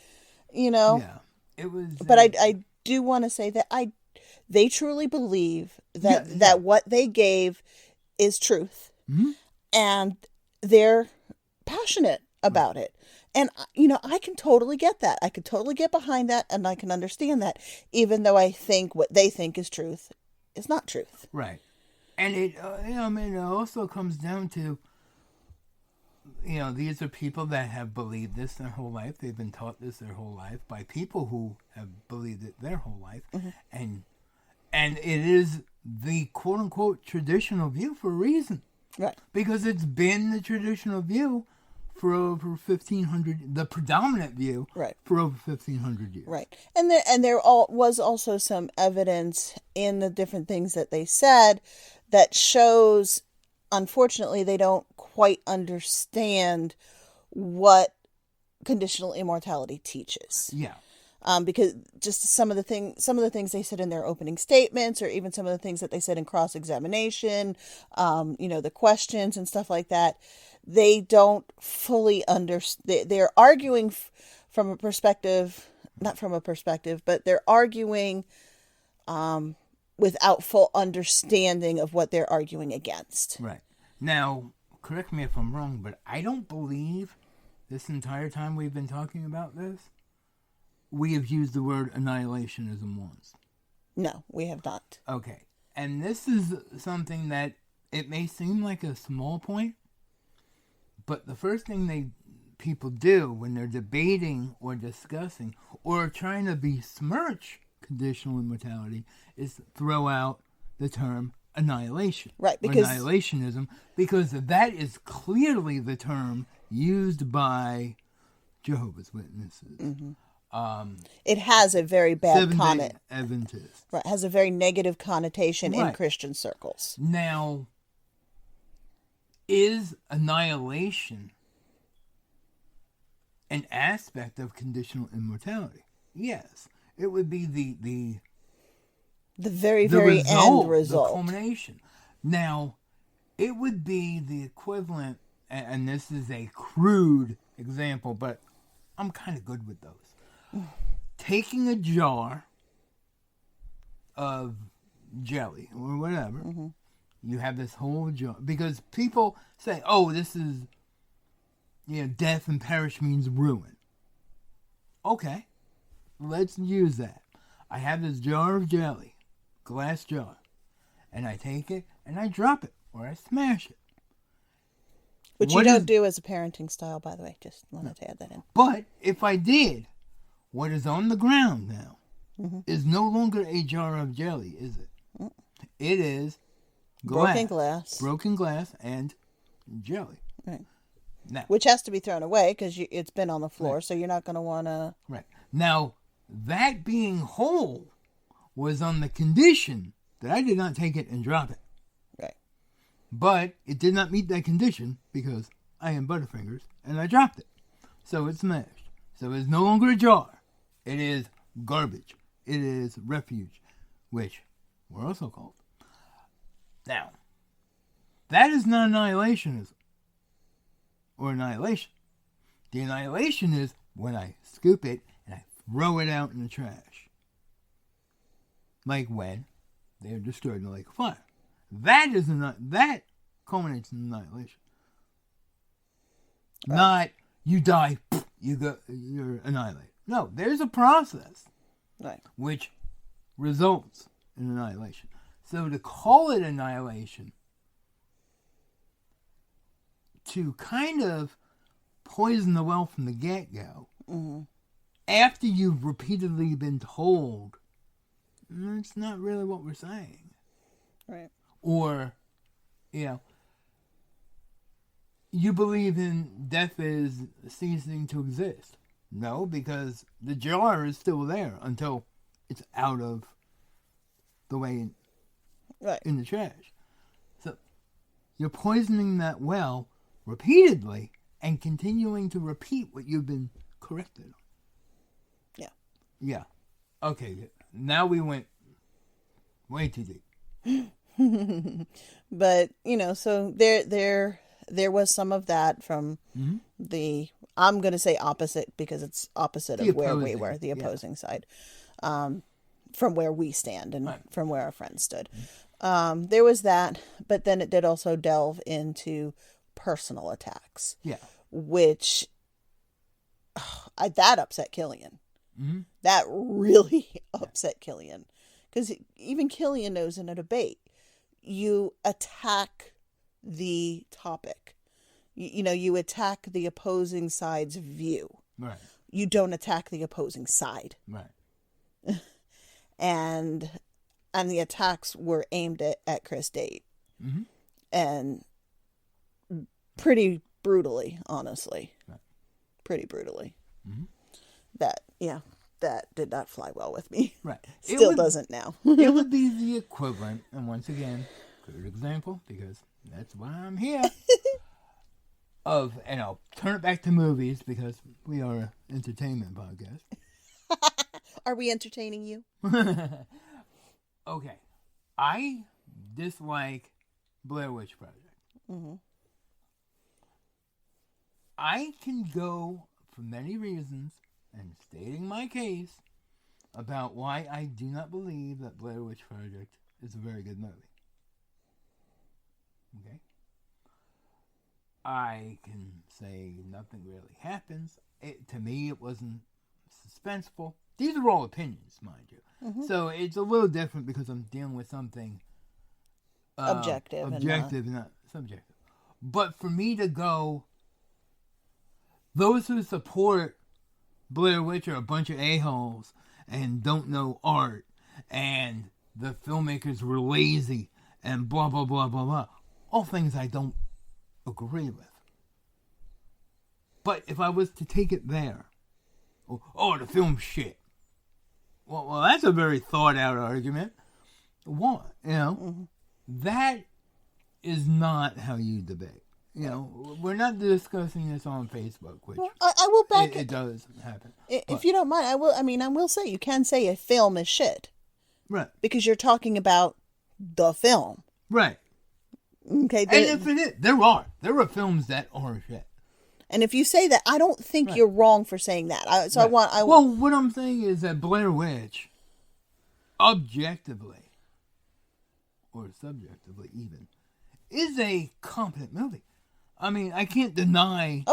Yeah. It was. But I do want to say that they truly believe that what they gave is truth, and they're passionate about it. And, I can totally get that. I can totally get behind that, and I can understand that, even though I think what they think is truth is not truth. Right. And it also comes down to, these are people that have believed this their whole life. They've been taught this their whole life by people who have believed it their whole life. And it is the quote-unquote traditional view for a reason. Right. Because it's been the traditional view for over 1,500, the predominant view, for over 1,500 years. Right. And there was also some evidence in the different things that they said that shows, unfortunately, they don't quite understand what conditional immortality teach. Yeah. Because just some of the things they said in their opening statements, or even some of the things that they said in cross-examination, the questions and stuff like that, they don't fully understand. They're arguing from a perspective, not from a perspective, but they're arguing without full understanding of what they're arguing against. Right. Now, correct me if I'm wrong, but I don't believe this entire time we've been talking about this, we have used the word annihilationism once. No, we have not. Okay. And this is something that it may seem like a small point, but the first thing people do when they're debating or discussing or trying to besmirch conditional immortality is throw out the term annihilation. Right, because annihilationism, because that is clearly the term used by Jehovah's Witnesses. It has a very bad connotation. Adventist. Right, has a very negative connotation in Christian circles. Now, is annihilation an aspect of conditional immortality? Yes. It would be the very result, end result. The culmination. Now, it would be the equivalent, and this is a crude example, but I'm kind of good with those. Taking a jar of jelly or whatever, you have this whole jar, because people say, oh, this is, death and perish means ruin. Okay, let's use that. I have this jar of jelly, glass jar, and I take it and I drop it or I smash it. Which you don't do as a parenting style, by the way. Just wanted to add that in. But if I did, what is on the ground now is no longer a jar of jelly, is it? It is glass. Broken glass and jelly. Right. Now, which has to be thrown away because it's been on the floor, so you're not going to want to... Right. Now, that being whole was on the condition that I did not take it and drop it. Right. But it did not meet that condition because I am Butterfingers and I dropped it. So it's smashed. So it's no longer a jar. It is garbage. It is refuge, which we're also called. Now, that is not annihilationism or annihilation. The annihilation is when I scoop it and I throw it out in the trash. Like when they are destroyed in the lake of fire. That culminates in annihilation. Right. Not you die, you're annihilated. No, there's a process which results in annihilation. So to call it annihilation, to kind of poison the well from the get-go, after you've repeatedly been told, that's not really what we're saying. Right. Or, you believe in death is ceasing to exist. No, because the jar is still there until it's out of the way in the trash. So you're poisoning that well repeatedly and continuing to repeat what you've been corrected on. Yeah. Yeah. Okay, now we went way too deep. But, so there was some of that from the, I'm going to say opposite because it's opposite of where we were, the opposing side, from where we stand and from where our friends stood. There was that, but then it did also delve into personal attacks. Yeah. Which, that upset Killian. Mm-hmm. That really upset Killian. Because even Killian knows in a debate, you attack the topic. You attack the opposing side's view. Right. You don't attack the opposing side. Right. and the attacks were aimed at Chris Date. Mm-hmm. And pretty brutally, honestly. Right. Pretty brutally. Mm-hmm. That did not fly well with me. Right. Still doesn't now. It would be the equivalent, and once again, good example, because that's why I'm here, of, and I'll turn it back to movies, because we are an entertainment podcast. Are we entertaining you? Okay. I dislike Blair Witch Project. Mm-hmm. I can go for many reasons, and stating my case about why I do not believe that Blair Witch Project is a very good movie. Okay? I can say nothing really happens. To me, it wasn't suspenseful. These are all opinions, mind you. Mm-hmm. So it's a little different because I'm dealing with something objective and not subjective. But for me to go, those who support Blair Witch are a bunch of a-holes and don't know art, and the filmmakers were lazy, and blah, blah, blah, blah, blah. All things I don't agree with. But if I was to take it there, the film's shit. Well, that's a very thought-out argument. What? That is not how you debate. We're not discussing this on Facebook, which I will back it does happen. If you don't mind, I will say you can say a film is shit. Right. Because you're talking about the film. Right. Okay. And if it is, there are films that are shit. And if you say that, I don't think you're wrong for saying that. Well, what I'm saying is that Blair Witch, objectively, or subjectively even, is a competent movie. I mean, I can't deny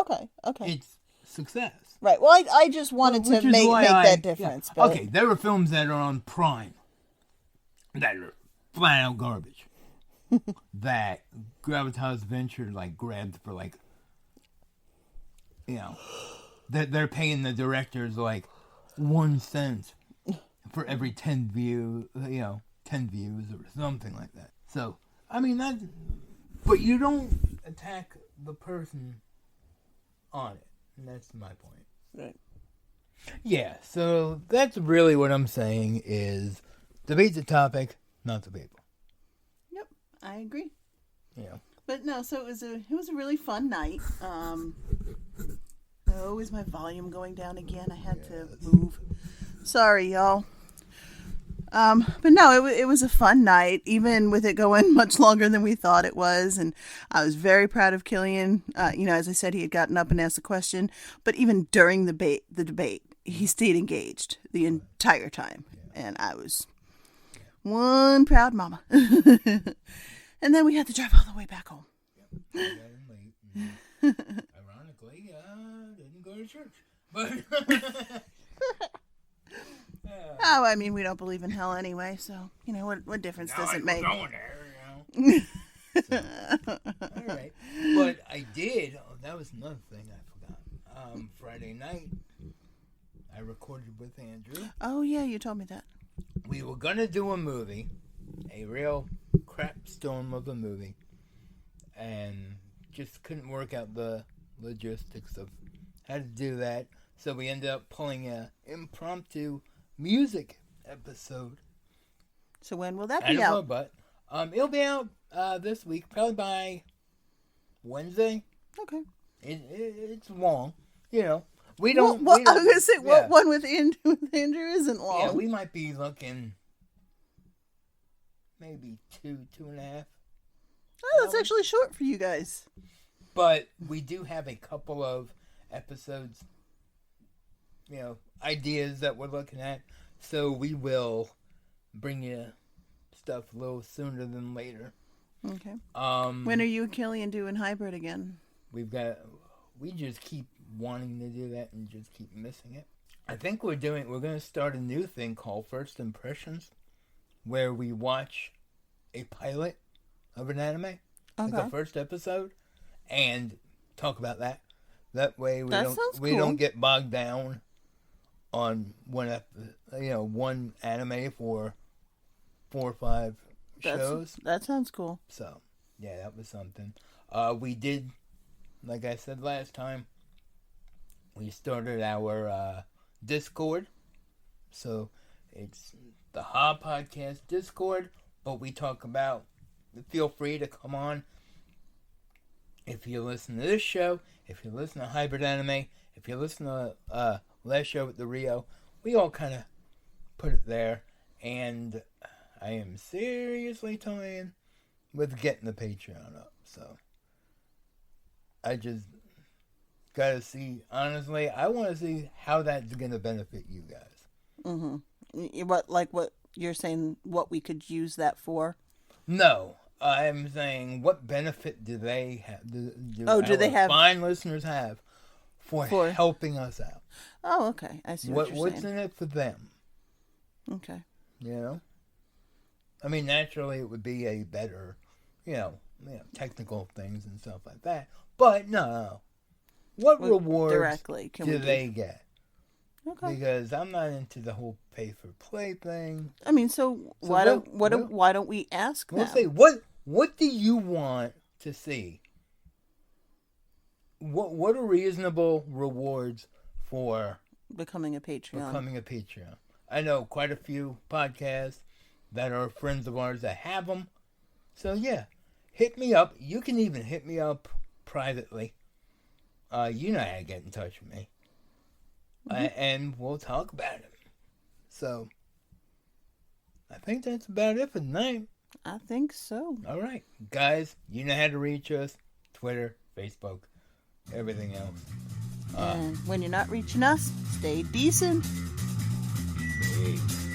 its success. Right. Well, I just wanted to make that difference. Yeah. Okay, there are films that are on Prime that are flat out garbage. That Gravitas Venture grabbed for that they're paying the directors 1 cent for every 10 views, 10 views or something like that. So, I mean, but you don't attack the person on it. And that's my point. Right. Yeah, so that's really what I'm saying is debate the topic, not the people. Yep, I agree. Yeah. But no, so it was a really fun night. Is my volume going down again? I had to move. Sorry, y'all. But no, it was a fun night, even with it going much longer than we thought it was. And I was very proud of Killian. As I said, he had gotten up and asked a question, but even during the debate, he stayed engaged the entire time. And I was one proud mama. And then we had to drive all the way back home. Ironically, didn't go to church. But I mean, we don't believe in hell anyway, so what difference does it make? Going there, So, all right, but I did. That was another thing I forgot. Friday night, I recorded with Andrew. Oh, yeah, you told me that. We were going to do a movie, a real crap storm of a movie, and just couldn't work out the logistics of how to do that. So we ended up pulling an impromptu music episode. So when will that I be don't know, out? but it'll be out this week, probably by Wednesday. Okay. It's long, you know. We I don't. was going to say, what one with Andrew isn't long? Yeah, we might be looking maybe 2.5. Oh, that's actually short for you guys. But we do have a couple of episodes, you know, ideas that we're looking at. So we will bring you stuff a little sooner than later. Okay. When are you and Killian doing hybrid again? We just keep wanting to do that and just keep missing it. I think we're going to start a new thing called First Impressions, where we watch a pilot of an anime, like the first episode, and talk about that. That way we don't get bogged down on one anime for 4 or 5 shows. That sounds cool. So, yeah, that was something. We did, like I said last time, we started our Discord. So, it's the Ha Podcast Discord, but we talk about, feel free to come on. If you listen to this show, if you listen to Hybrid Anime, if you listen to last show with the Rio, we all kind of put it there. And I am seriously toying with getting the Patreon up. So I just gotta see. Honestly, I want to see how that's gonna benefit you guys. Mm-hmm. What you're saying? What we could use that for? No. I'm saying, what benefit do they have? Do they have fine listeners have for helping us out? Oh, okay. I see what you're what's saying. in it for them? Okay. You know, I mean, naturally, it would be a better, technical things and stuff like that. But no, what rewards directly do they get? Okay. Because I'm not into the whole pay for play thing. I mean, why don't we ask them? We'll say, what do you want to see? What are reasonable rewards for becoming a Patreon? I know quite a few podcasts that are friends of ours that have them. So yeah, hit me up. You can even hit me up privately. You know how to get in touch with me. And we'll talk about it. So, I think that's about it for tonight. I think so. All right. Guys, you know how to reach us. Twitter, Facebook, everything else. And when you're not reaching us, stay decent. Peace.